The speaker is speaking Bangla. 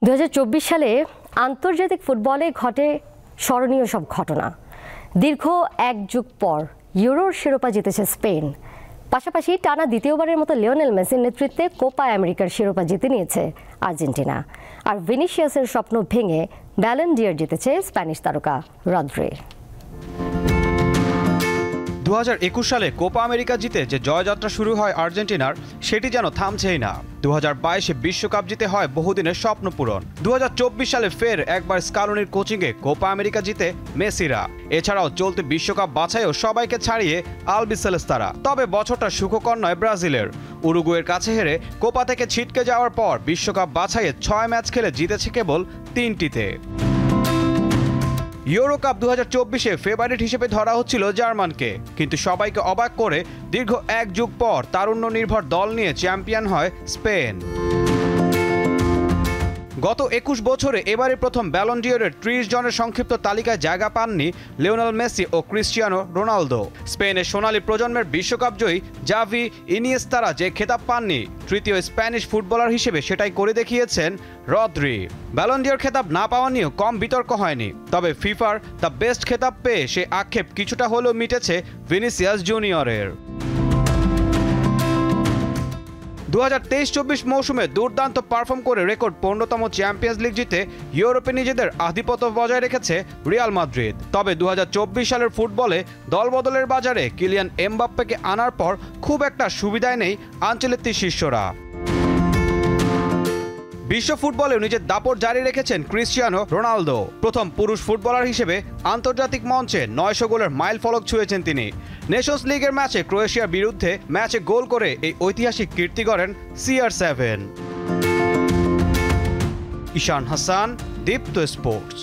2024 সালে আন্তর্জাতিক ফুটবলে ঘটে স্মরণীয় সব ঘটনা। দীর্ঘ এক যুগ পর ইউরোর শিরোপা জিতেছে স্পেন। পাশাপাশি টানা দ্বিতীয়বারের মতো লিওনেল মেসির নেতৃত্বে কোপা আমেরিকার শিরোপা জিতে নিয়েছে আর্জেন্টিনা। আর ভিনিসিয়াসের স্বপ্ন ভেঙে ব্যালন ডি'র জিতেছে স্প্যানিশ তারকা রদ্রি। 2021 সালে কোপা আমেরিকা জিতে যে জয়যাত্রা শুরু হয় আর্জেন্টিনার, সেটি যেন থামছেই না। 2022-এ বিশ্বকাপ জিতে হয় বহুদিনের স্বপ্ন পূরণ। 2024 সালে ফের একবার স্কালোনির কোচিংয়ে কোপা আমেরিকা জিতে মেসিরা। এছাড়াও চলতি বিশ্বকাপ বাছাইও সবাইকে ছাড়িয়ে আলবিসেলেস্তারা। তবে বছরটা সুখকর নয় ব্রাজিলের। উরুগুয়ের কাছে হেরে কোপা থেকে ছিটকে যাওয়ার পর বিশ্বকাপ বাছাইয়ে 6 ম্যাচ খেলে জিতেছে কেবল 3টিতে। ইউরো কাপ 2024-এ ফেভারিট হিসেবে ধরা হচ্ছিল জার্মানকে, কিন্তু সবাইকে অবাক করে দীর্ঘ এক যুগ পর তারুণ্য নির্ভর দল নিয়ে চ্যাম্পিয়ন হয় স্পেন। গত 21 বছরে এবারে প্রথম ব্যালন ডি'রের 30 জনের সংক্ষিপ্ত তালিকায় জায়গা পাননি লিওনেল মেসি ও ক্রিস্টিয়ানো রোনালদো। স্পেনের সোনালী প্রজন্মের বিশ্বকাপ জয়ী জাভি, ইনিয়েস্তারা যে খেতাব পাননি, তৃতীয় স্প্যানিশ ফুটবলার হিসেবে সেটাই করে দেখিয়েছেন রদ্রি। ব্যালন ডি'র খেতাব না পাওয়া নিয়েও কম বিতর্ক হয়নি। তবে ফিফার দ্য বেস্ট খেতাব পেয়ে সে আক্ষেপ কিছুটা হলেও মিটেছে ভিনিসিয়াস জুনিয়রের। 2023-24 মৌসুমে দুর্দান্ত পারফর্ম করে রেকর্ড 15তম চ্যাম্পিয়ন্স লিগ জিতে ইউরোপে নিজেদের আধিপত্য বজায় রেখেছে রিয়াল মাদ্রিদ। তবে 2024 সালের ফুটবলে দলবদলের বাজারে কিলিয়ান এমবাপ্পেকে আনার পর খুব একটা সুবিধায় নেই আনচেলত্তির শিষ্যরা। বিশ্ব ফুটবলেও নিজের দাপট জারি রেখেছেন ক্রিস্টিয়ানো রোনালদো। প্রথম পুরুষ ফুটবলার হিসেবে আন্তর্জাতিক মঞ্চে 900 গোলের মাইল ফলক ছুঁয়েছেন তিনি। নেশনস লিগের ম্যাচে ক্রোয়েশিয়ার বিরুদ্ধে ম্যাচে গোল করে এই ঐতিহাসিক কীর্তি গড়েন CR7। ঈশান হাসান, দীপ্ত স্পোর্টস।